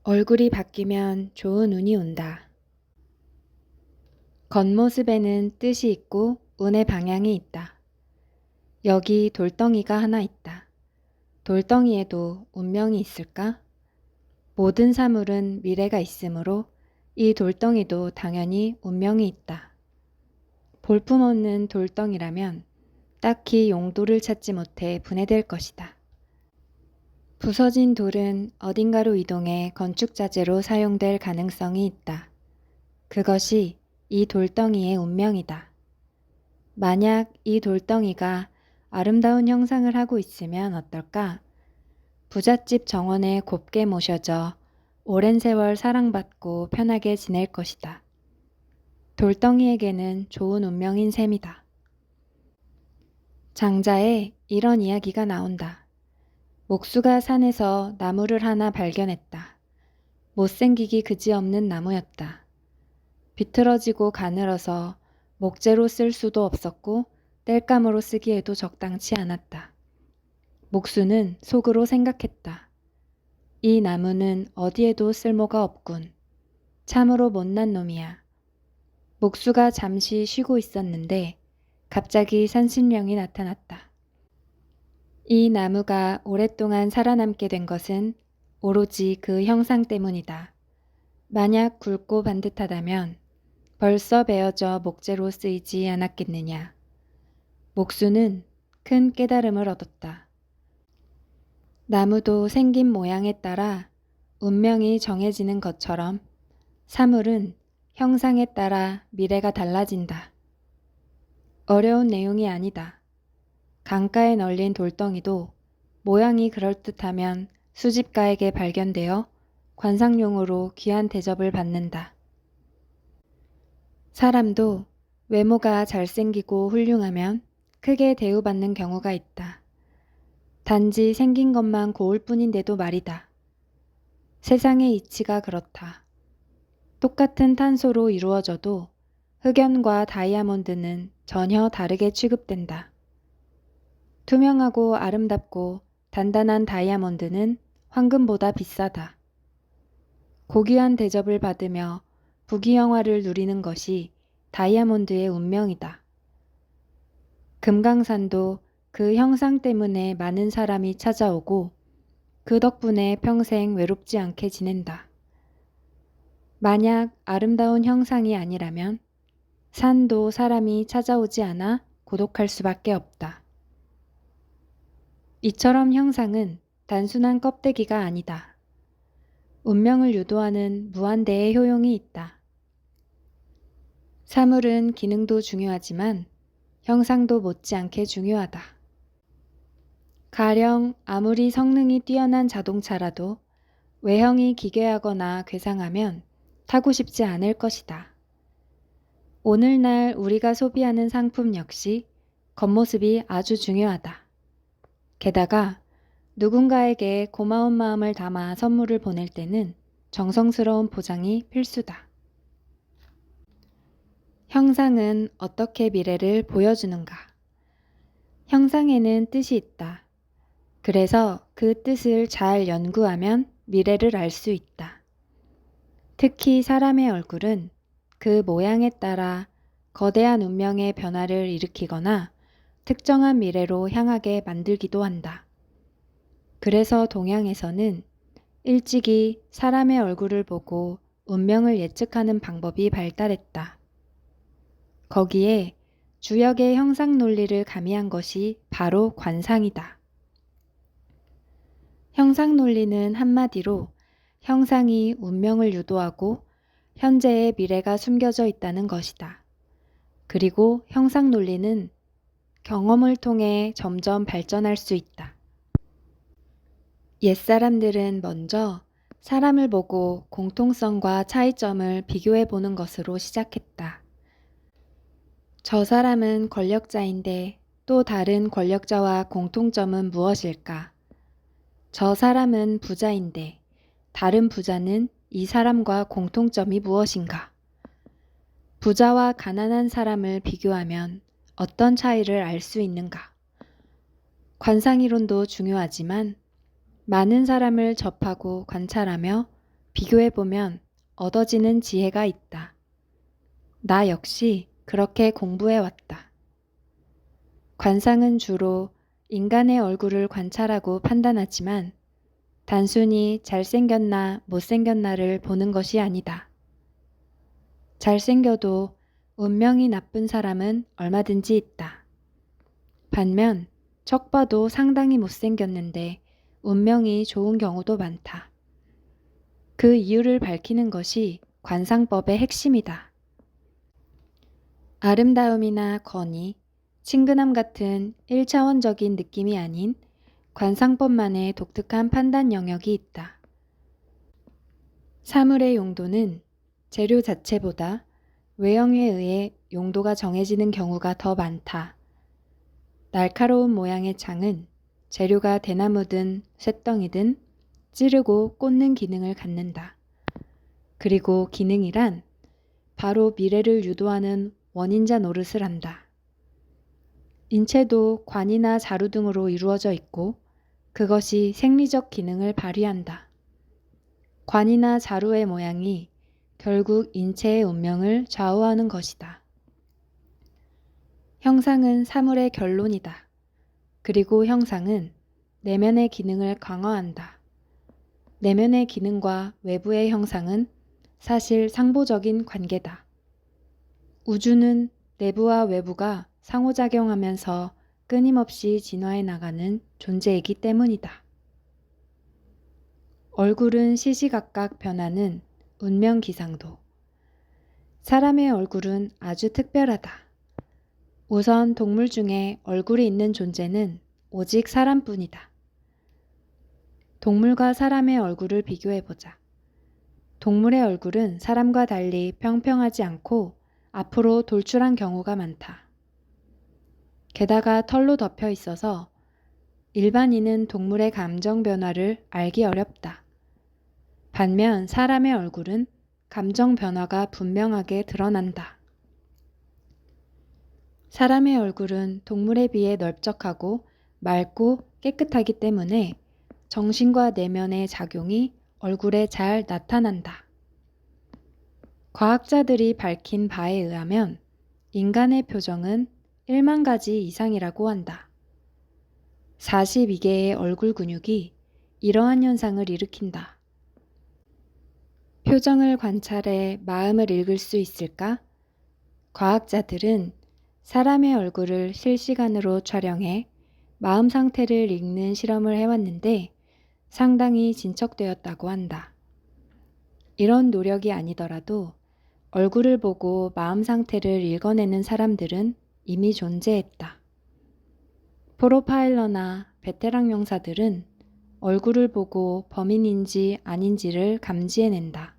얼굴이 바뀌면 좋은 운이 온다. 겉모습에는 뜻이 있고 운의 방향이 있다. 여기 돌덩이가 하나 있다. 돌덩이에도 운명이 있을까? 모든 사물은 미래가 있으므로 이 돌덩이도 당연히 운명이 있다. 볼품없는 돌덩이라면 딱히 용도를 찾지 못해 분해될 것이다. 부서진 돌은 어딘가로 이동해 건축자재로 사용될 가능성이 있다. 그것이 이 돌덩이의 운명이다. 만약 이 돌덩이가 아름다운 형상을 하고 있으면 어떨까? 부잣집 정원에 곱게 모셔져 오랜 세월 사랑받고 편하게 지낼 것이다. 돌덩이에게는 좋은 운명인 셈이다. 장자에 이런 이야기가 나온다. 목수가 산에서 나무를 하나 발견했다. 못생기기 그지없는 나무였다. 비틀어지고 가늘어서 목재로 쓸 수도 없었고 땔감으로 쓰기에도 적당치 않았다. 목수는 속으로 생각했다. 이 나무는 어디에도 쓸모가 없군. 참으로 못난 놈이야. 목수가 잠시 쉬고 있었는데 갑자기 산신령이 나타났다. 이 나무가 오랫동안 살아남게 된 것은 오로지 그 형상 때문이다. 만약 굵고 반듯하다면 벌써 베어져 목재로 쓰이지 않았겠느냐. 목수는 큰 깨달음을 얻었다. 나무도 생긴 모양에 따라 운명이 정해지는 것처럼 사물은 형상에 따라 미래가 달라진다. 어려운 내용이 아니다. 강가에 널린 돌덩이도 모양이 그럴듯하면 수집가에게 발견되어 관상용으로 귀한 대접을 받는다. 사람도 외모가 잘생기고 훌륭하면 크게 대우받는 경우가 있다. 단지 생긴 것만 고울 뿐인데도 말이다. 세상의 이치가 그렇다. 똑같은 탄소로 이루어져도 흑연과 다이아몬드는 전혀 다르게 취급된다. 투명하고 아름답고 단단한 다이아몬드는 황금보다 비싸다. 고귀한 대접을 받으며 부귀영화를 누리는 것이 다이아몬드의 운명이다. 금강산도 그 형상 때문에 많은 사람이 찾아오고 그 덕분에 평생 외롭지 않게 지낸다. 만약 아름다운 형상이 아니라면 산도 사람이 찾아오지 않아 고독할 수밖에 없다. 이처럼 형상은 단순한 껍데기가 아니다. 운명을 유도하는 무한대의 효용이 있다. 사물은 기능도 중요하지만 형상도 못지않게 중요하다. 가령 아무리 성능이 뛰어난 자동차라도 외형이 기괴하거나 괴상하면 타고 싶지 않을 것이다. 오늘날 우리가 소비하는 상품 역시 겉모습이 아주 중요하다. 게다가 누군가에게 고마운 마음을 담아 선물을 보낼 때는 정성스러운 포장이 필수다. 형상은 어떻게 미래를 보여주는가? 형상에는 뜻이 있다. 그래서 그 뜻을 잘 연구하면 미래를 알 수 있다. 특히 사람의 얼굴은 그 모양에 따라 거대한 운명의 변화를 일으키거나 특정한 미래로 향하게 만들기도 한다. 그래서 동양에서는 일찍이 사람의 얼굴을 보고 운명을 예측하는 방법이 발달했다. 거기에 주역의 형상 논리를 가미한 것이 바로 관상이다. 형상 논리는 한마디로 형상이 운명을 유도하고 현재의 미래가 숨겨져 있다는 것이다. 그리고 형상 논리는 경험을 통해 점점 발전할 수 있다. 옛사람들은 먼저 사람을 보고 공통성과 차이점을 비교해 보는 것으로 시작했다. 저 사람은 권력자인데 또 다른 권력자와 공통점은 무엇일까? 저 사람은 부자인데 다른 부자는 이 사람과 공통점이 무엇인가? 부자와 가난한 사람을 비교하면 어떤 차이를 알 수 있는가? 관상이론도 중요하지만 많은 사람을 접하고 관찰하며 비교해보면 얻어지는 지혜가 있다. 나 역시 그렇게 공부해왔다. 관상은 주로 인간의 얼굴을 관찰하고 판단하지만 단순히 잘생겼나 못생겼나를 보는 것이 아니다. 잘생겨도 운명이 나쁜 사람은 얼마든지 있다. 반면 척 봐도 상당히 못생겼는데 운명이 좋은 경우도 많다. 그 이유를 밝히는 것이 관상법의 핵심이다. 아름다움이나 건의, 친근함 같은 1차원적인 느낌이 아닌 관상법만의 독특한 판단 영역이 있다. 사물의 용도는 재료 자체보다 외형에 의해 용도가 정해지는 경우가 더 많다. 날카로운 모양의 창은 재료가 대나무든 쇳덩이든 찌르고 꽂는 기능을 갖는다. 그리고 기능이란 바로 미래를 유도하는 원인자 노릇을 한다. 인체도 관이나 자루 등으로 이루어져 있고 그것이 생리적 기능을 발휘한다. 관이나 자루의 모양이 결국 인체의 운명을 좌우하는 것이다. 형상은 사물의 결론이다. 그리고 형상은 내면의 기능을 강화한다. 내면의 기능과 외부의 형상은 사실 상보적인 관계다. 우주는 내부와 외부가 상호작용하면서 끊임없이 진화해 나가는 존재이기 때문이다. 얼굴은 시시각각 변하는 운명기상도. 사람의 얼굴은 아주 특별하다. 우선 동물 중에 얼굴이 있는 존재는 오직 사람뿐이다. 동물과 사람의 얼굴을 비교해보자. 동물의 얼굴은 사람과 달리 평평하지 않고 앞으로 돌출한 경우가 많다. 게다가 털로 덮여 있어서 일반인은 동물의 감정 변화를 알기 어렵다. 반면 사람의 얼굴은 감정 변화가 분명하게 드러난다. 사람의 얼굴은 동물에 비해 넓적하고 맑고 깨끗하기 때문에 정신과 내면의 작용이 얼굴에 잘 나타난다. 과학자들이 밝힌 바에 의하면 인간의 표정은 1만 가지 이상이라고 한다. 42개의 얼굴 근육이 이러한 현상을 일으킨다. 표정을 관찰해 마음을 읽을 수 있을까? 과학자들은 사람의 얼굴을 실시간으로 촬영해 마음 상태를 읽는 실험을 해왔는데 상당히 진척되었다고 한다. 이런 노력이 아니더라도 얼굴을 보고 마음 상태를 읽어내는 사람들은 이미 존재했다. 프로파일러나 베테랑 형사들은 얼굴을 보고 범인인지 아닌지를 감지해낸다.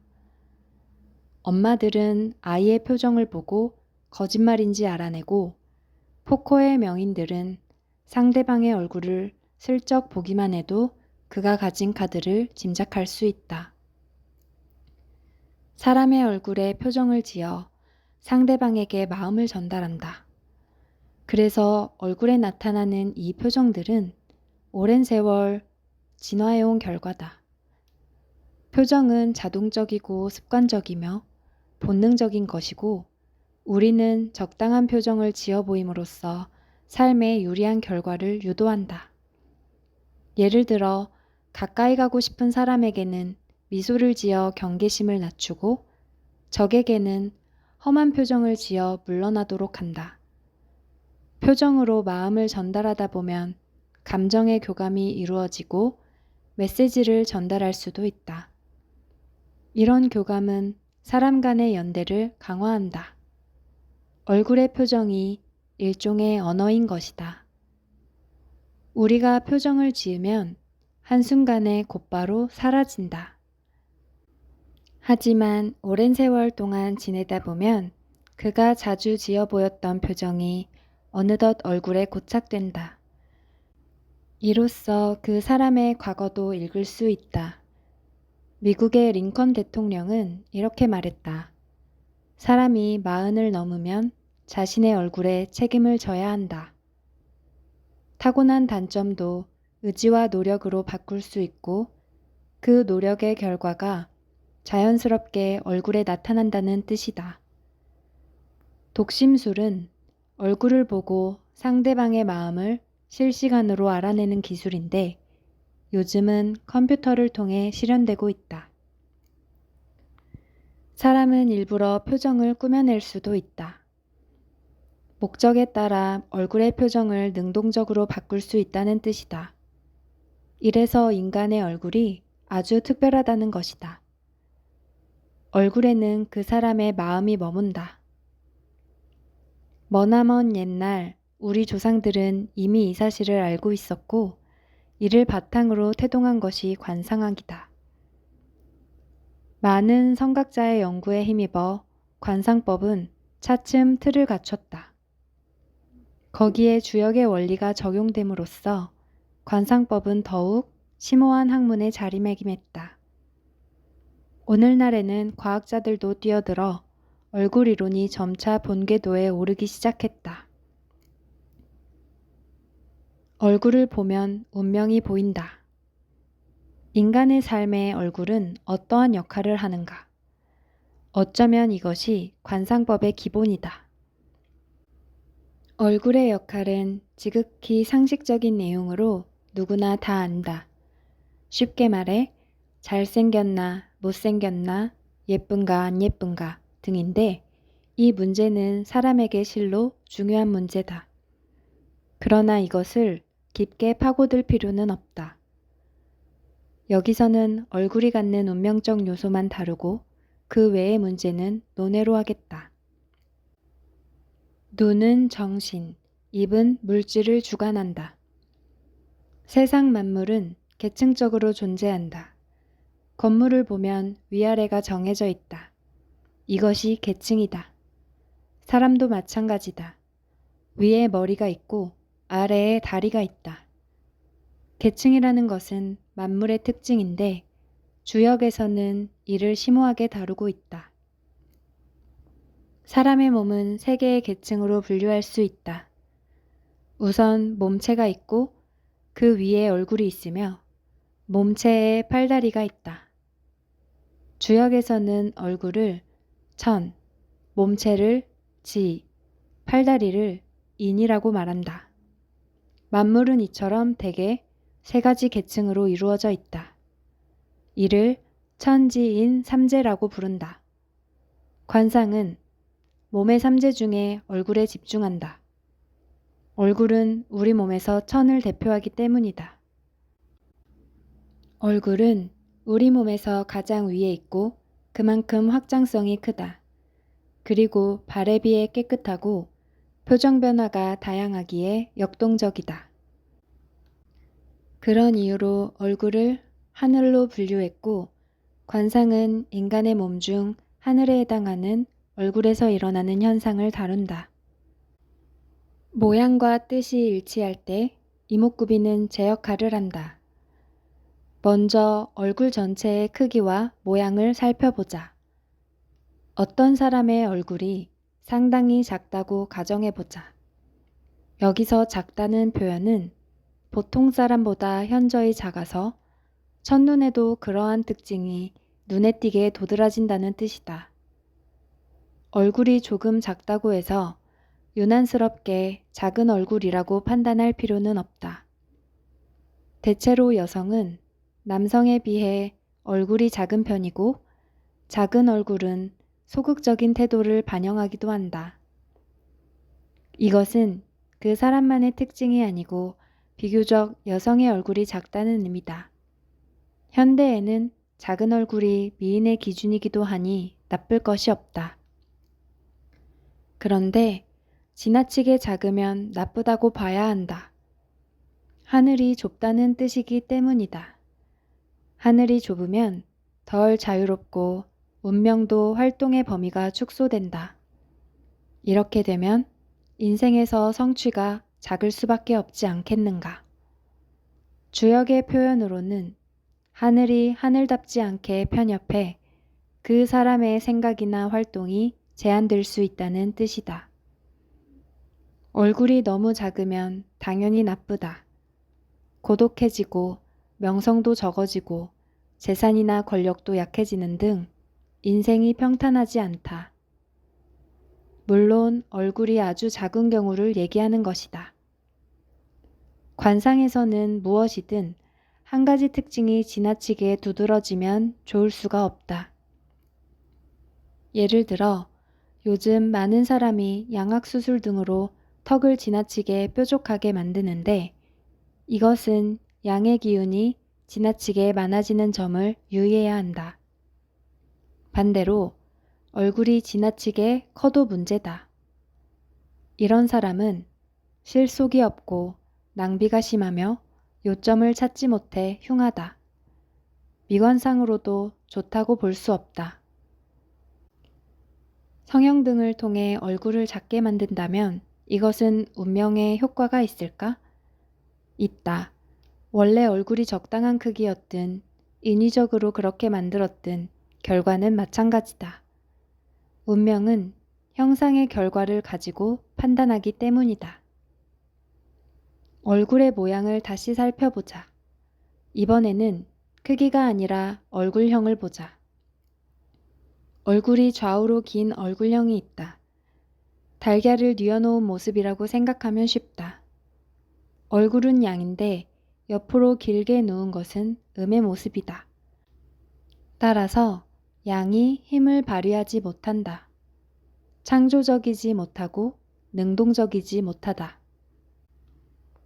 엄마들은 아이의 표정을 보고 거짓말인지 알아내고 포커의 명인들은 상대방의 얼굴을 슬쩍 보기만 해도 그가 가진 카드를 짐작할 수 있다. 사람의 얼굴에 표정을 지어 상대방에게 마음을 전달한다. 그래서 얼굴에 나타나는 이 표정들은 오랜 세월 진화해온 결과다. 표정은 자동적이고 습관적이며 본능적인 것이고 우리는 적당한 표정을 지어 보임으로써 삶에 유리한 결과를 유도한다. 예를 들어 가까이 가고 싶은 사람에게는 미소를 지어 경계심을 낮추고 적에게는 험한 표정을 지어 물러나도록 한다. 표정으로 마음을 전달하다 보면 감정의 교감이 이루어지고 메시지를 전달할 수도 있다. 이런 교감은 사람 간의 연대를 강화한다. 얼굴의 표정이 일종의 언어인 것이다. 우리가 표정을 지으면 한순간에 곧바로 사라진다. 하지만 오랜 세월 동안 지내다 보면 그가 자주 지어 보였던 표정이 어느덧 얼굴에 고착된다. 이로써 그 사람의 과거도 읽을 수 있다. 미국의 링컨 대통령은 이렇게 말했다. 사람이 40을 넘으면 자신의 얼굴에 책임을 져야 한다. 타고난 단점도 의지와 노력으로 바꿀 수 있고 그 노력의 결과가 자연스럽게 얼굴에 나타난다는 뜻이다. 독심술은 얼굴을 보고 상대방의 마음을 실시간으로 알아내는 기술인데 요즘은 컴퓨터를 통해 실현되고 있다. 사람은 일부러 표정을 꾸며낼 수도 있다. 목적에 따라 얼굴의 표정을 능동적으로 바꿀 수 있다는 뜻이다. 이래서 인간의 얼굴이 아주 특별하다는 것이다. 얼굴에는 그 사람의 마음이 머문다. 머나먼 옛날 우리 조상들은 이미 이 사실을 알고 있었고 이를 바탕으로 태동한 것이 관상학이다. 많은 성각자의 연구에 힘입어 관상법은 차츰 틀을 갖췄다. 거기에 주역의 원리가 적용됨으로써 관상법은 더욱 심오한 학문에 자리매김했다. 오늘날에는 과학자들도 뛰어들어 얼굴 이론이 점차 본궤도에 오르기 시작했다. 얼굴을 보면 운명이 보인다. 인간의 삶의 얼굴은 어떠한 역할을 하는가? 어쩌면 이것이 관상법의 기본이다. 얼굴의 역할은 지극히 상식적인 내용으로 누구나 다 안다. 쉽게 말해 잘생겼나 못생겼나 예쁜가 안 예쁜가 등인데 이 문제는 사람에게 실로 중요한 문제다. 그러나 이것을 깊게 파고들 필요는 없다. 여기서는 얼굴이 갖는 운명적 요소만 다루고 그 외의 문제는 논외로 하겠다. 눈은 정신, 입은 물질을 주관한다. 세상 만물은 계층적으로 존재한다. 건물을 보면 위아래가 정해져 있다. 이것이 계층이다. 사람도 마찬가지다. 위에 머리가 있고 아래에 다리가 있다. 계층이라는 것은 만물의 특징인데 주역에서는 이를 심오하게 다루고 있다. 사람의 몸은 세 개의 계층으로 분류할 수 있다. 우선 몸체가 있고 그 위에 얼굴이 있으며 몸체에 팔다리가 있다. 주역에서는 얼굴을 천, 몸체를 지, 팔다리를 인이라고 말한다. 만물은 이처럼 대개 세 가지 계층으로 이루어져 있다. 이를 천지인 삼재라고 부른다. 관상은 몸의 삼재 중에 얼굴에 집중한다. 얼굴은 우리 몸에서 천을 대표하기 때문이다. 얼굴은 우리 몸에서 가장 위에 있고 그만큼 확장성이 크다. 그리고 발에 비해 깨끗하고 표정 변화가 다양하기에 역동적이다. 그런 이유로 얼굴을 하늘로 분류했고 관상은 인간의 몸 중 하늘에 해당하는 얼굴에서 일어나는 현상을 다룬다. 모양과 뜻이 일치할 때 이목구비는 제 역할을 한다. 먼저 얼굴 전체의 크기와 모양을 살펴보자. 어떤 사람의 얼굴이 상당히 작다고 가정해보자. 여기서 작다는 표현은 보통 사람보다 현저히 작아서 첫눈에도 그러한 특징이 눈에 띄게 도드라진다는 뜻이다. 얼굴이 조금 작다고 해서 유난스럽게 작은 얼굴이라고 판단할 필요는 없다. 대체로 여성은 남성에 비해 얼굴이 작은 편이고 작은 얼굴은 소극적인 태도를 반영하기도 한다. 이것은 그 사람만의 특징이 아니고 비교적 여성의 얼굴이 작다는 의미다. 현대에는 작은 얼굴이 미인의 기준이기도 하니 나쁠 것이 없다. 그런데 지나치게 작으면 나쁘다고 봐야 한다. 하늘이 좁다는 뜻이기 때문이다. 하늘이 좁으면 덜 자유롭고 운명도 활동의 범위가 축소된다. 이렇게 되면 인생에서 성취가 작을 수밖에 없지 않겠는가. 주역의 표현으로는 하늘이 하늘답지 않게 편협해 그 사람의 생각이나 활동이 제한될 수 있다는 뜻이다. 얼굴이 너무 작으면 당연히 나쁘다. 고독해지고 명성도 적어지고 재산이나 권력도 약해지는 등 인생이 평탄하지 않다. 물론 얼굴이 아주 작은 경우를 얘기하는 것이다. 관상에서는 무엇이든 한 가지 특징이 지나치게 두드러지면 좋을 수가 없다. 예를 들어 요즘 많은 사람이 양악수술 등으로 턱을 지나치게 뾰족하게 만드는데 이것은 양의 기운이 지나치게 많아지는 점을 유의해야 한다. 반대로 얼굴이 지나치게 커도 문제다. 이런 사람은 실속이 없고 낭비가 심하며 요점을 찾지 못해 흉하다. 미관상으로도 좋다고 볼 수 없다. 성형 등을 통해 얼굴을 작게 만든다면 이것은 운명에 효과가 있을까? 있다. 원래 얼굴이 적당한 크기였든 인위적으로 그렇게 만들었든 결과는 마찬가지다. 운명은 형상의 결과를 가지고 판단하기 때문이다. 얼굴의 모양을 다시 살펴보자. 이번에는 크기가 아니라 얼굴형을 보자. 얼굴이 좌우로 긴 얼굴형이 있다. 달걀을 뉘어놓은 모습이라고 생각하면 쉽다. 얼굴은 양인데 옆으로 길게 누운 것은 음의 모습이다. 따라서 양이 힘을 발휘하지 못한다. 창조적이지 못하고 능동적이지 못하다.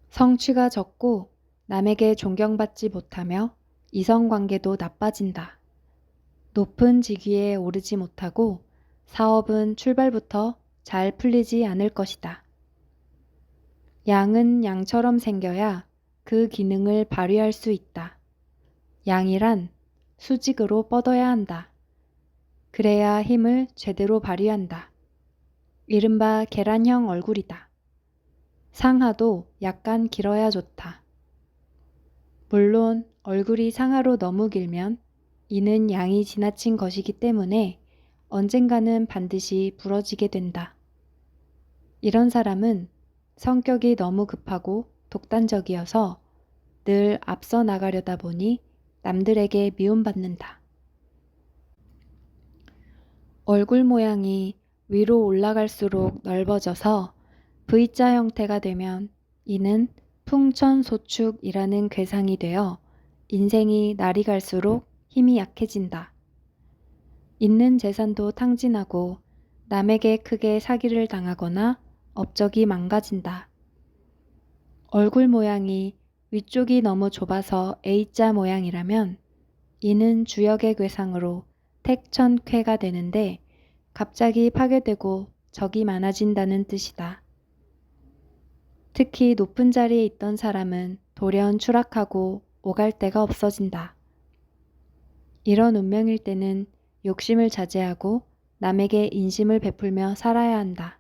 성취가 적고 남에게 존경받지 못하며 이성관계도 나빠진다. 높은 직위에 오르지 못하고 사업은 출발부터 잘 풀리지 않을 것이다. 양은 양처럼 생겨야 그 기능을 발휘할 수 있다. 양이란 수직으로 뻗어야 한다. 그래야 힘을 제대로 발휘한다. 이른바 계란형 얼굴이다. 상하도 약간 길어야 좋다. 물론 얼굴이 상하로 너무 길면 이는 양이 지나친 것이기 때문에 언젠가는 반드시 부러지게 된다. 이런 사람은 성격이 너무 급하고 독단적이어서 늘 앞서 나가려다 보니 남들에게 미움받는다. 얼굴 모양이 위로 올라갈수록 넓어져서 V자 형태가 되면 이는 풍천소축이라는 괴상이 되어 인생이 날이 갈수록 힘이 약해진다. 있는 재산도 탕진하고 남에게 크게 사기를 당하거나 업적이 망가진다. 얼굴 모양이 위쪽이 너무 좁아서 A자 모양이라면 이는 주역의 괴상으로 택천쾌가 되는데 갑자기 파괴되고 적이 많아진다는 뜻이다. 특히 높은 자리에 있던 사람은 돌연 추락하고 오갈 데가 없어진다. 이런 운명일 때는 욕심을 자제하고 남에게 인심을 베풀며 살아야 한다.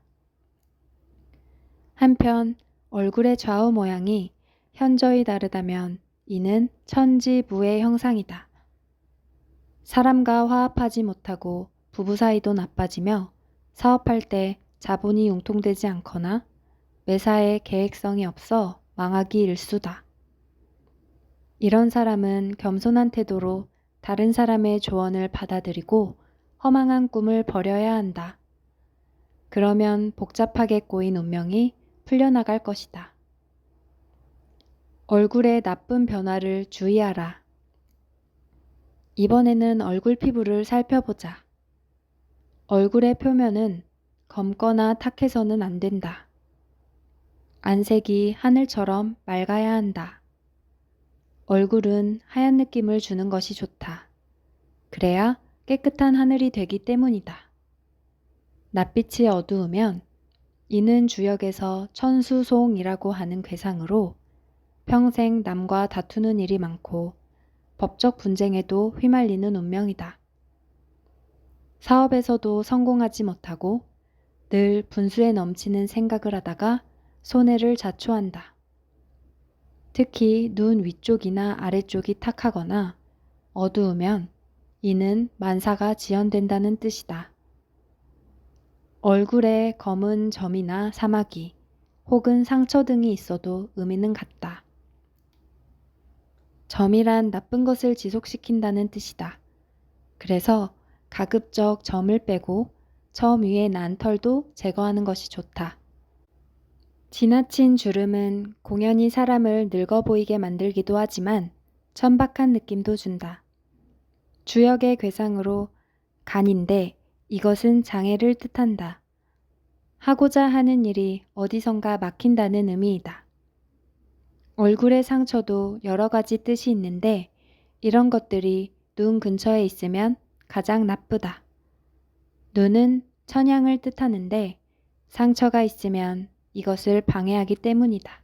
한편 얼굴의 좌우 모양이 현저히 다르다면 이는 천지부의 형상이다. 사람과 화합하지 못하고 부부 사이도 나빠지며 사업할 때 자본이 융통되지 않거나 매사에 계획성이 없어 망하기 일쑤다. 이런 사람은 겸손한 태도로 다른 사람의 조언을 받아들이고 허망한 꿈을 버려야 한다. 그러면 복잡하게 꼬인 운명이 풀려나갈 것이다. 얼굴의 나쁜 변화를 주의하라. 이번에는 얼굴 피부를 살펴보자. 얼굴의 표면은 검거나 탁해서는 안 된다. 안색이 하늘처럼 맑아야 한다. 얼굴은 하얀 느낌을 주는 것이 좋다. 그래야 깨끗한 하늘이 되기 때문이다. 낯빛이 어두우면 이는 주역에서 천수송이라고 하는 괴상으로 평생 남과 다투는 일이 많고 법적 분쟁에도 휘말리는 운명이다. 사업에서도 성공하지 못하고 늘 분수에 넘치는 생각을 하다가 손해를 자초한다. 특히 눈 위쪽이나 아래쪽이 탁하거나 어두우면 이는 만사가 지연된다는 뜻이다. 얼굴에 검은 점이나 사마귀 혹은 상처 등이 있어도 의미는 같다. 점이란 나쁜 것을 지속시킨다는 뜻이다. 그래서 가급적 점을 빼고 점 위에 난 털도 제거하는 것이 좋다. 지나친 주름은 공연히 사람을 늙어 보이게 만들기도 하지만 천박한 느낌도 준다. 주역의 괴상으로 간인데 이것은 장애를 뜻한다. 하고자 하는 일이 어디선가 막힌다는 의미이다. 얼굴의 상처도 여러 가지 뜻이 있는데 이런 것들이 눈 근처에 있으면 가장 나쁘다. 눈은 천향을 뜻하는데 상처가 있으면 이것을 방해하기 때문이다.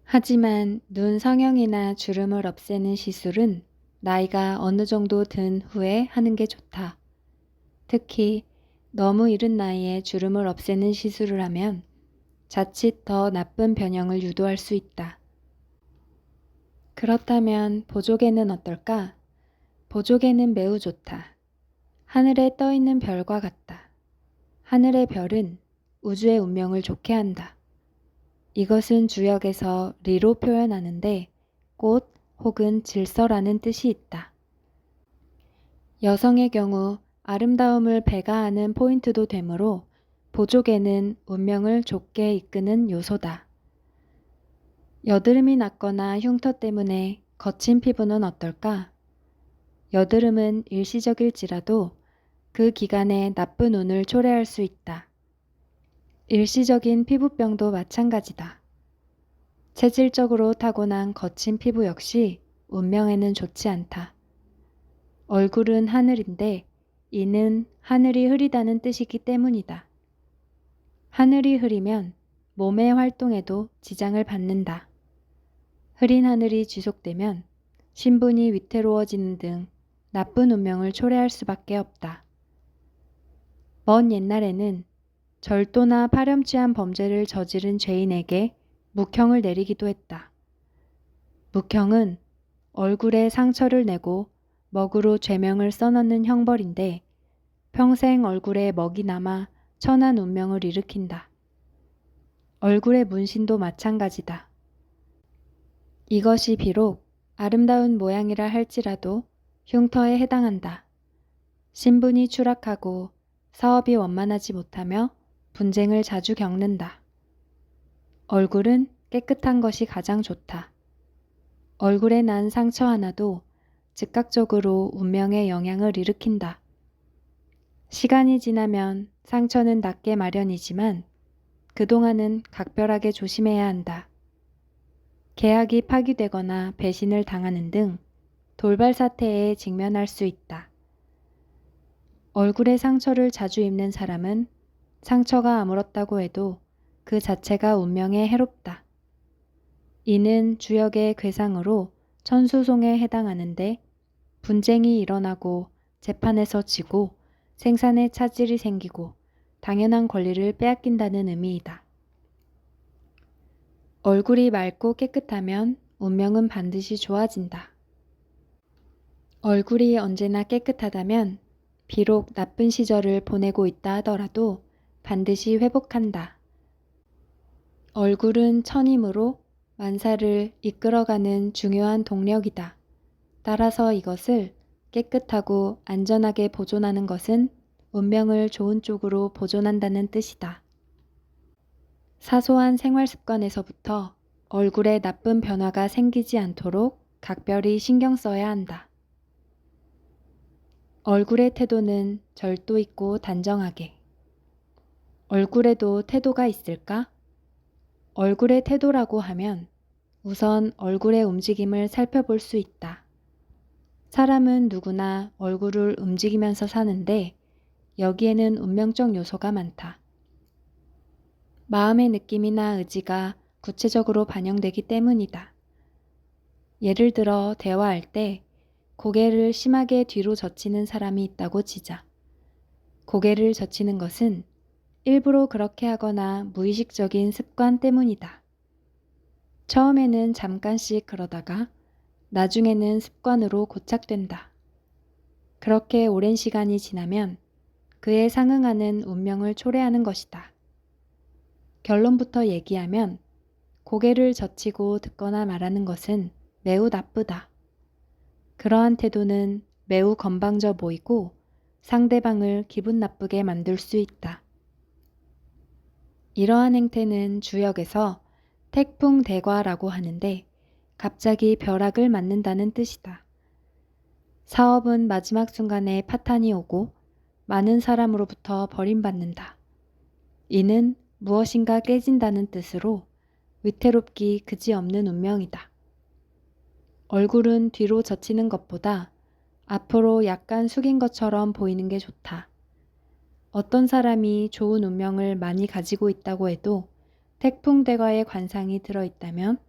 하지만 눈 성형이나 주름을 없애는 시술은 나이가 어느 정도 든 후에 하는 게 좋다. 특히 너무 이른 나이에 주름을 없애는 시술을 하면 자칫 더 나쁜 변형을 유도할 수 있다. 그렇다면 보조개는 어떨까? 보조개는 매우 좋다. 하늘에 떠 있는 별과 같다. 하늘의 별은 우주의 운명을 좋게 한다. 이것은 주역에서 리로 표현하는데 꽃 혹은 질서라는 뜻이 있다. 여성의 경우 아름다움을 배가하는 포인트도 되므로 보조개는 운명을 좋게 이끄는 요소다. 여드름이 났거나 흉터 때문에 거친 피부는 어떨까? 여드름은 일시적일지라도 그 기간에 나쁜 운을 초래할 수 있다. 일시적인 피부병도 마찬가지다. 체질적으로 타고난 거친 피부 역시 운명에는 좋지 않다. 얼굴은 하늘인데 이는 하늘이 흐리다는 뜻이기 때문이다. 하늘이 흐리면 몸의 활동에도 지장을 받는다. 흐린 하늘이 지속되면 신분이 위태로워지는 등 나쁜 운명을 초래할 수밖에 없다. 먼 옛날에는 절도나 파렴치한 범죄를 저지른 죄인에게 묵형을 내리기도 했다. 묵형은 얼굴에 상처를 내고 먹으로 죄명을 써넣는 형벌인데 평생 얼굴에 먹이 남아 천한 운명을 일으킨다. 얼굴의 문신도 마찬가지다. 이것이 비록 아름다운 모양이라 할지라도 흉터에 해당한다. 신분이 추락하고 사업이 원만하지 못하며 분쟁을 자주 겪는다. 얼굴은 깨끗한 것이 가장 좋다. 얼굴에 난 상처 하나도 즉각적으로 운명에 영향을 일으킨다. 시간이 지나면 상처는 낫게 마련이지만 그동안은 각별하게 조심해야 한다. 계약이 파기되거나 배신을 당하는 등 돌발 사태에 직면할 수 있다. 얼굴에 상처를 자주 입는 사람은 상처가 아물었다고 해도 그 자체가 운명에 해롭다. 이는 주역의 괴상으로 천수송에 해당하는데 분쟁이 일어나고 재판에서 지고 생산에 차질이 생기고 당연한 권리를 빼앗긴다는 의미이다. 얼굴이 맑고 깨끗하면 운명은 반드시 좋아진다. 얼굴이 언제나 깨끗하다면 비록 나쁜 시절을 보내고 있다 하더라도 반드시 회복한다. 얼굴은 천이므로 만사를 이끌어가는 중요한 동력이다. 따라서 이것을 깨끗하고 안전하게 보존하는 것은 운명을 좋은 쪽으로 보존한다는 뜻이다. 사소한 생활 습관에서부터 얼굴에 나쁜 변화가 생기지 않도록 각별히 신경 써야 한다. 얼굴의 태도는 절도 있고 단정하게. 얼굴에도 태도가 있을까? 얼굴의 태도라고 하면 우선 얼굴의 움직임을 살펴볼 수 있다. 사람은 누구나 얼굴을 움직이면서 사는데 여기에는 운명적 요소가 많다. 마음의 느낌이나 의지가 구체적으로 반영되기 때문이다. 예를 들어 대화할 때 고개를 심하게 뒤로 젖히는 사람이 있다고 치자. 고개를 젖히는 것은 일부러 그렇게 하거나 무의식적인 습관 때문이다. 처음에는 잠깐씩 그러다가 나중에는 습관으로 고착된다. 그렇게 오랜 시간이 지나면 그에 상응하는 운명을 초래하는 것이다. 결론부터 얘기하면 고개를 젖히고 듣거나 말하는 것은 매우 나쁘다. 그러한 태도는 매우 건방져 보이고 상대방을 기분 나쁘게 만들 수 있다. 이러한 행태는 주역에서 태풍대과라고 하는데 갑자기 벼락을 맞는다는 뜻이다. 사업은 마지막 순간에 파탄이 오고 많은 사람으로부터 버림받는다. 이는 무엇인가 깨진다는 뜻으로 위태롭기 그지없는 운명이다. 얼굴은 뒤로 젖히는 것보다 앞으로 약간 숙인 것처럼 보이는 게 좋다. 어떤 사람이 좋은 운명을 많이 가지고 있다고 해도 태풍대과의 관상이 들어있다면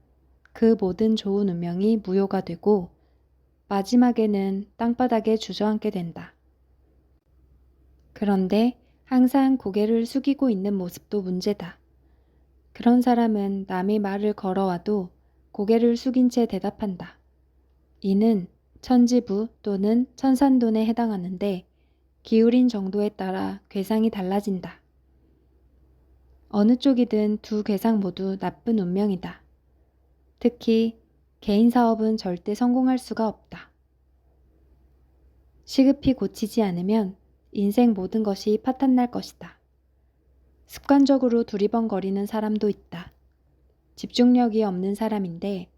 그 모든 좋은 운명이 무효가 되고 마지막에는 땅바닥에 주저앉게 된다. 그런데 항상 고개를 숙이고 있는 모습도 문제다. 그런 사람은 남의 말을 걸어와도 고개를 숙인 채 대답한다. 이는 천지부 또는 천산돈에 해당하는데 기울인 정도에 따라 궤상이 달라진다. 어느 쪽이든 두 궤상 모두 나쁜 운명이다. 특히 개인 사업은 절대 성공할 수가 없다. 시급히 고치지 않으면 인생 모든 것이 파탄날 것이다. 습관적으로 두리번거리는 사람도 있다. 집중력이 없는 사람인데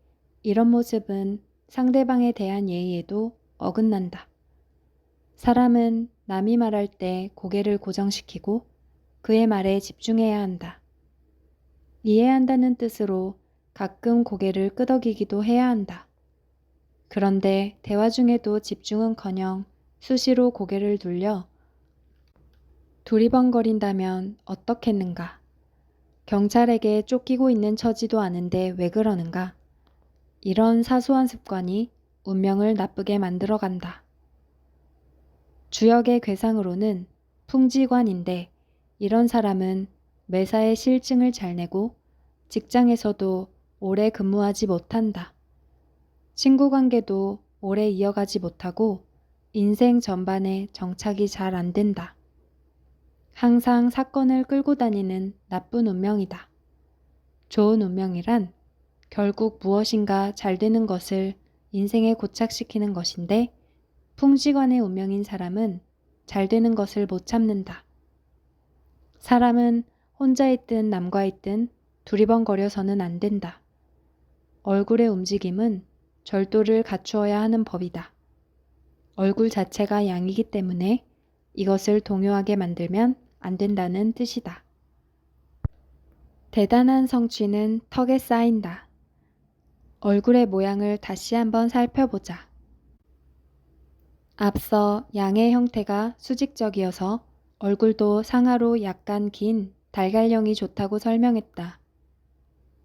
이런 모습은 상대방에 대한 예의에도 어긋난다. 사람은 남이 말할 때 고개를 고정시키고 그의 말에 집중해야 한다. 이해한다는 뜻으로 가끔 고개를 끄덕이기도 해야 한다. 그런데 대화 중에도 집중은커녕 수시로 고개를 돌려 두리번거린다면 어떻겠는가? 경찰에게 쫓기고 있는 처지도 아는데 왜 그러는가? 이런 사소한 습관이 운명을 나쁘게 만들어간다. 주역의 궤상으로는 풍지관인데 이런 사람은 매사에 실증을 잘 내고 직장에서도 오래 근무하지 못한다. 친구 관계도 오래 이어가지 못하고 인생 전반에 정착이 잘 안 된다. 항상 사건을 끌고 다니는 나쁜 운명이다. 좋은 운명이란 결국 무엇인가 잘 되는 것을 인생에 고착시키는 것인데 풍지관의 운명인 사람은 잘 되는 것을 못 참는다. 사람은 혼자 있든 남과 있든 두리번거려서는 안 된다. 얼굴의 움직임은 절도를 갖추어야 하는 법이다. 얼굴 자체가 양이기 때문에 이것을 동요하게 만들면 안 된다는 뜻이다. 대단한 성취는 턱에 쌓인다. 얼굴의 모양을 다시 한번 살펴보자. 앞서 양의 형태가 수직적이어서 얼굴도 상하로 약간 긴 달걀형이 좋다고 설명했다.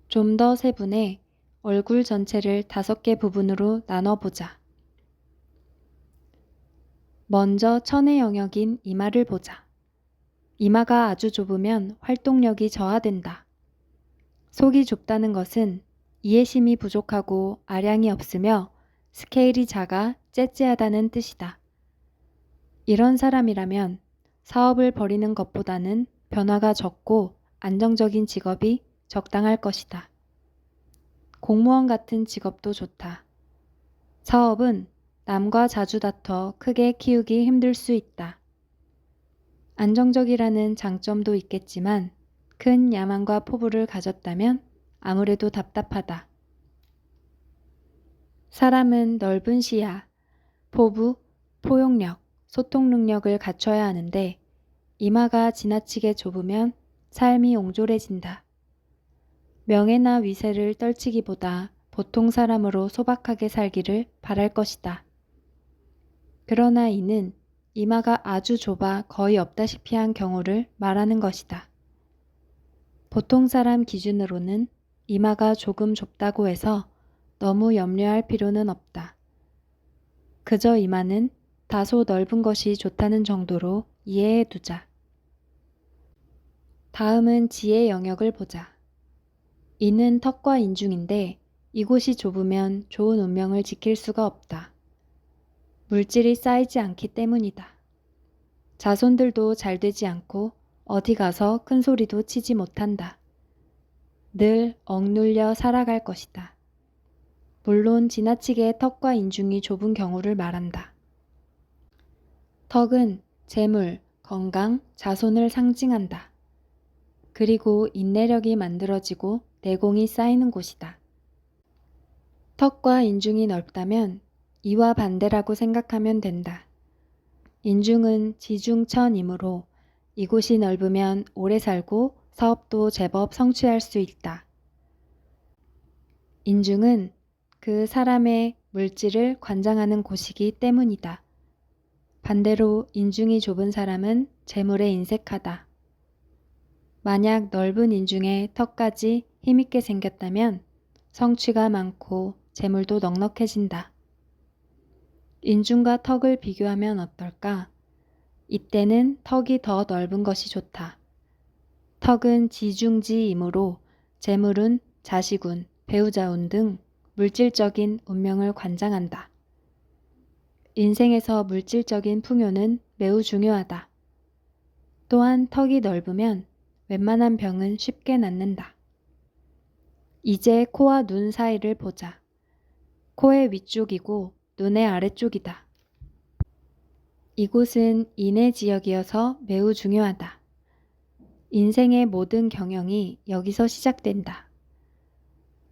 좀 더 세분해 얼굴 전체를 5개 부분으로 나눠보자. 먼저 천의 영역인 이마를 보자. 이마가 아주 좁으면 활동력이 저하된다. 속이 좁다는 것은 이해심이 부족하고 아량이 없으며 스케일이 작아 째째하다는 뜻이다. 이런 사람이라면 사업을 벌이는 것보다는 변화가 적고 안정적인 직업이 적당할 것이다. 공무원 같은 직업도 좋다. 사업은 남과 자주 다퉈 크게 키우기 힘들 수 있다. 안정적이라는 장점도 있겠지만 큰 야망과 포부를 가졌다면 아무래도 답답하다. 사람은 넓은 시야, 포부, 포용력, 소통 능력을 갖춰야 하는데 이마가 지나치게 좁으면 삶이 옹졸해진다. 명예나 위세를 떨치기보다 보통 사람으로 소박하게 살기를 바랄 것이다. 그러나 이는 이마가 아주 좁아 거의 없다시피 한 경우를 말하는 것이다. 보통 사람 기준으로는 이마가 조금 좁다고 해서 너무 염려할 필요는 없다. 그저 이마는 다소 넓은 것이 좋다는 정도로 이해해 두자. 다음은 지의 영역을 보자. 이는 턱과 인중인데 이곳이 좁으면 좋은 운명을 지킬 수가 없다. 물질이 쌓이지 않기 때문이다. 자손들도 잘 되지 않고 어디 가서 큰 소리도 치지 못한다. 늘 억눌려 살아갈 것이다. 물론 지나치게 턱과 인중이 좁은 경우를 말한다. 턱은 재물, 건강, 자손을 상징한다. 그리고 인내력이 만들어지고 내공이 쌓이는 곳이다. 턱과 인중이 넓다면 이와 반대라고 생각하면 된다. 인중은 지중천이므로 이곳이 넓으면 오래 살고 사업도 제법 성취할 수 있다. 인중은 그 사람의 물질을 관장하는 곳이기 때문이다. 반대로 인중이 좁은 사람은 재물에 인색하다. 만약 넓은 인중에 턱까지 힘있게 생겼다면 성취가 많고 재물도 넉넉해진다. 인중과 턱을 비교하면 어떨까? 이때는 턱이 더 넓은 것이 좋다. 턱은 지중지이므로 재물운, 자식운, 배우자운 등 물질적인 운명을 관장한다. 인생에서 물질적인 풍요는 매우 중요하다. 또한 턱이 넓으면 웬만한 병은 쉽게 낫는다. 이제 코와 눈 사이를 보자. 코의 위쪽이고 눈의 아래쪽이다. 이곳은 인의 지역이어서 매우 중요하다. 인생의 모든 경영이 여기서 시작된다.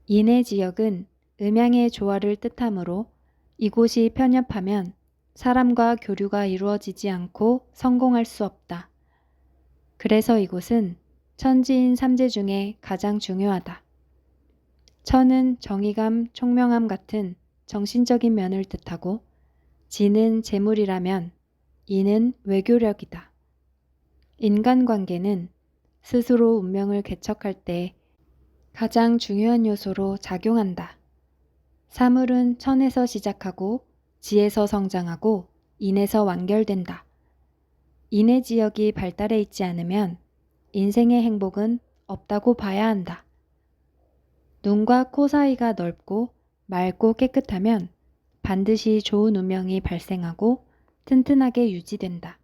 인의 지역은 음양의 조화를 뜻하므로 이곳이 편협하면 사람과 교류가 이루어지지 않고 성공할 수 없다. 그래서 이곳은 천지인 삼재 중에 가장 중요하다. 천은 정의감, 총명함 같은 정신적인 면을 뜻하고 지는 재물이라면 이는 외교력이다. 인간관계는 스스로 운명을 개척할 때 가장 중요한 요소로 작용한다. 사물은 천에서 시작하고 지에서 성장하고 인에서 완결된다. 인의 지역이 발달해 있지 않으면 인생의 행복은 없다고 봐야 한다. 눈과 코 사이가 넓고 맑고 깨끗하면 반드시 좋은 운명이 발생하고 튼튼하게 유지된다.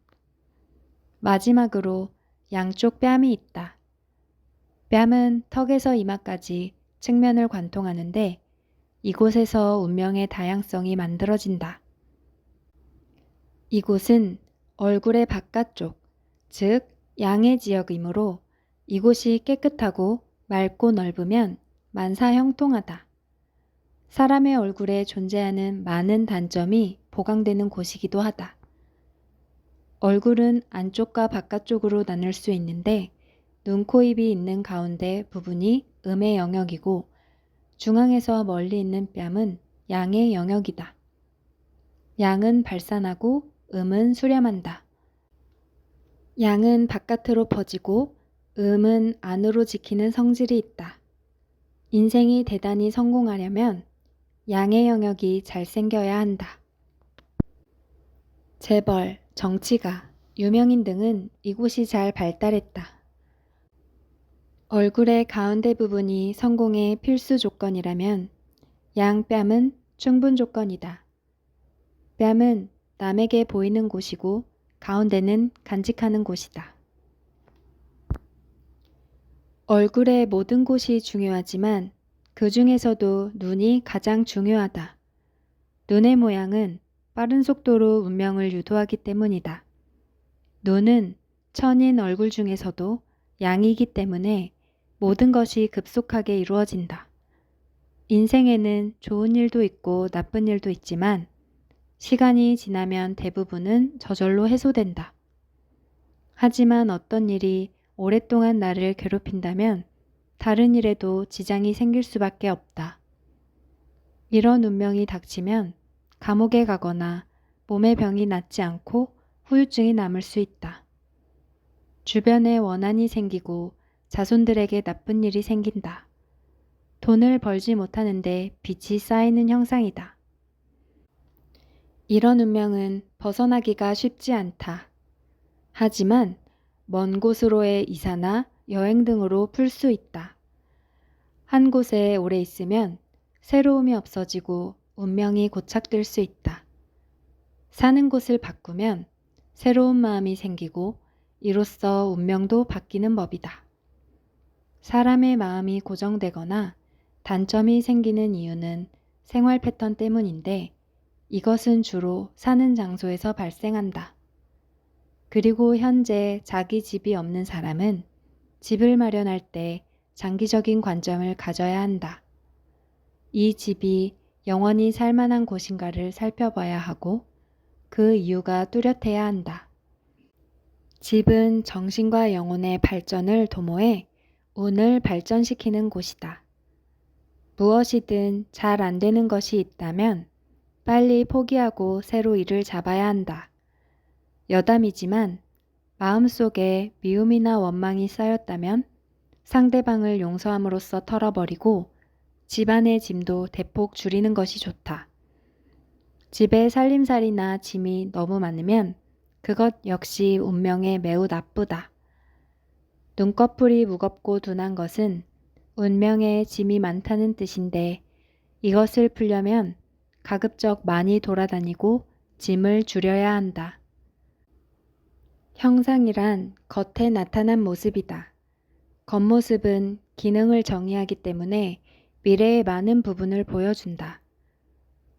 마지막으로 양쪽 뺨이 있다. 뺨은 턱에서 이마까지 측면을 관통하는데 이곳에서 운명의 다양성이 만들어진다. 이곳은 얼굴의 바깥쪽, 즉 양의 지역이므로 이곳이 깨끗하고 맑고 넓으면 만사형통하다. 사람의 얼굴에 존재하는 많은 단점이 보강되는 곳이기도 하다. 얼굴은 안쪽과 바깥쪽으로 나눌 수 있는데 눈, 코, 입이 있는 가운데 부분이 음의 영역이고 중앙에서 멀리 있는 뺨은 양의 영역이다. 양은 발산하고 음은 수렴한다. 양은 바깥으로 퍼지고 음은 안으로 지키는 성질이 있다. 인생이 대단히 성공하려면 양의 영역이 잘 생겨야 한다. 재벌, 정치가, 유명인 등은 이곳이 잘 발달했다. 얼굴의 가운데 부분이 성공의 필수 조건이라면 양뺨은 충분 조건이다. 뺨은 남에게 보이는 곳이고 가운데는 간직하는 곳이다. 얼굴의 모든 곳이 중요하지만 그 중에서도 눈이 가장 중요하다. 눈의 모양은 빠른 속도로 운명을 유도하기 때문이다. 눈은 천인 얼굴 중에서도 양이기 때문에 모든 것이 급속하게 이루어진다. 인생에는 좋은 일도 있고 나쁜 일도 있지만 시간이 지나면 대부분은 저절로 해소된다. 하지만 어떤 일이 오랫동안 나를 괴롭힌다면 다른 일에도 지장이 생길 수밖에 없다. 이런 운명이 닥치면 감옥에 가거나 몸의 병이 낫지 않고 후유증이 남을 수 있다. 주변에 원한이 생기고 자손들에게 나쁜 일이 생긴다. 돈을 벌지 못하는데 빚이 쌓이는 형상이다. 이런 운명은 벗어나기가 쉽지 않다. 하지만 먼 곳으로의 이사나 여행 등으로 풀 수 있다. 한 곳에 오래 있으면 새로움이 없어지고 운명이 고착될 수 있다. 사는 곳을 바꾸면 새로운 마음이 생기고 이로써 운명도 바뀌는 법이다. 사람의 마음이 고정되거나 단점이 생기는 이유는 생활 패턴 때문인데 이것은 주로 사는 장소에서 발생한다. 그리고 현재 자기 집이 없는 사람은 집을 마련할 때 장기적인 관점을 가져야 한다. 이 집이 영원히 살만한 곳인가를 살펴봐야 하고 그 이유가 뚜렷해야 한다. 집은 정신과 영혼의 발전을 도모해 운을 발전시키는 곳이다. 무엇이든 잘 안 되는 것이 있다면 빨리 포기하고 새로 일을 잡아야 한다. 여담이지만 마음속에 미움이나 원망이 쌓였다면 상대방을 용서함으로써 털어버리고 집안의 짐도 대폭 줄이는 것이 좋다. 집에 살림살이나 짐이 너무 많으면 그것 역시 운명에 매우 나쁘다. 눈꺼풀이 무겁고 둔한 것은 운명에 짐이 많다는 뜻인데 이것을 풀려면 가급적 많이 돌아다니고 짐을 줄여야 한다. 형상이란 겉에 나타난 모습이다. 겉모습은 기능을 정의하기 때문에 미래의 많은 부분을 보여준다.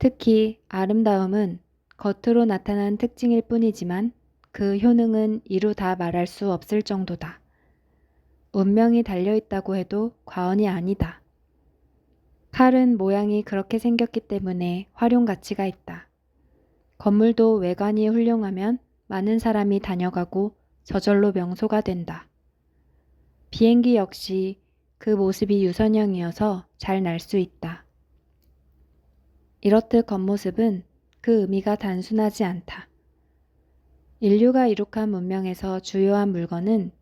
특히 아름다움은 겉으로 나타난 특징일 뿐이지만 그 효능은 이루 다 말할 수 없을 정도다. 운명이 달려있다고 해도 과언이 아니다. 칼은 모양이 그렇게 생겼기 때문에 활용 가치가 있다. 건물도 외관이 훌륭하면 많은 사람이 다녀가고 저절로 명소가 된다. 비행기 역시 그 모습이 유선형이어서 잘 날 수 있다. 이렇듯 겉모습은 그 의미가 단순하지 않다. 인류가 이룩한 문명에서 주요한 물건은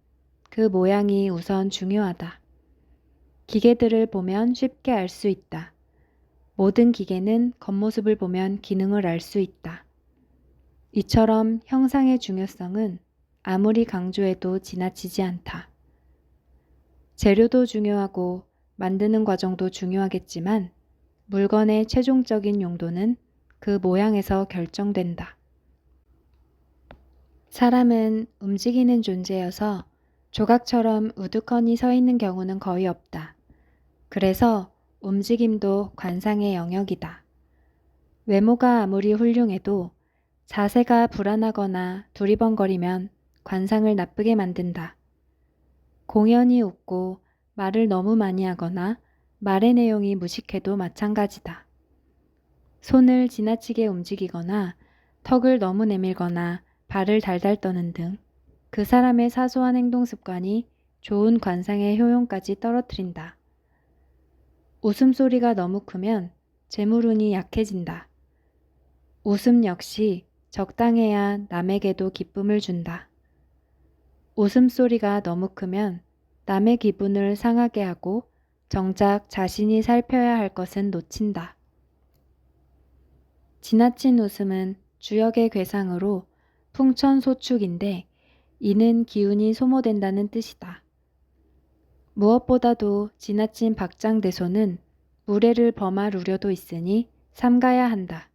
그 모양이 우선 중요하다. 기계들을 보면 쉽게 알 수 있다. 모든 기계는 겉모습을 보면 기능을 알 수 있다. 이처럼 형상의 중요성은 아무리 강조해도 지나치지 않다. 재료도 중요하고 만드는 과정도 중요하겠지만 물건의 최종적인 용도는 그 모양에서 결정된다. 사람은 움직이는 존재여서 조각처럼 우두커니 서 있는 경우는 거의 없다. 그래서 움직임도 관상의 영역이다. 외모가 아무리 훌륭해도 자세가 불안하거나 두리번거리면 관상을 나쁘게 만든다. 공연히 웃고 말을 너무 많이 하거나 말의 내용이 무식해도 마찬가지다. 손을 지나치게 움직이거나 턱을 너무 내밀거나 발을 달달 떠는 등 그 사람의 사소한 행동 습관이 좋은 관상의 효용까지 떨어뜨린다. 웃음소리가 너무 크면 재물운이 약해진다. 웃음 역시 적당해야 남에게도 기쁨을 준다. 웃음소리가 너무 크면 남의 기분을 상하게 하고 정작 자신이 살펴야 할 것은 놓친다. 지나친 웃음은 주역의 괴상으로 풍천소축인데 이는 기운이 소모된다는 뜻이다. 무엇보다도 지나친 박장대소는 무례를 범할 우려도 있으니 삼가야 한다.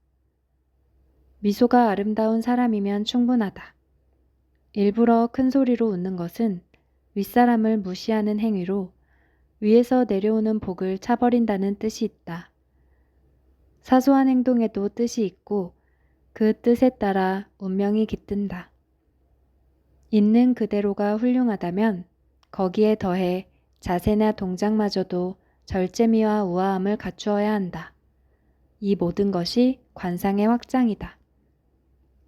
미소가 아름다운 사람이면 충분하다. 일부러 큰 소리로 웃는 것은 윗사람을 무시하는 행위로 위에서 내려오는 복을 차버린다는 뜻이 있다. 사소한 행동에도 뜻이 있고 그 뜻에 따라 운명이 깃든다. 있는 그대로가 훌륭하다면 거기에 더해 자세나 동작마저도 절제미와 우아함을 갖추어야 한다. 이 모든 것이 관상의 확장이다.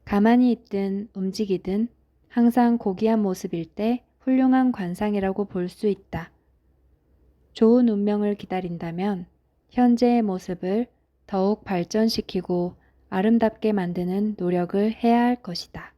가만히 있든 움직이든 항상 고귀한 모습일 때 훌륭한 관상이라고 볼 수 있다. 좋은 운명을 기다린다면 현재의 모습을 더욱 발전시키고 아름답게 만드는 노력을 해야 할 것이다.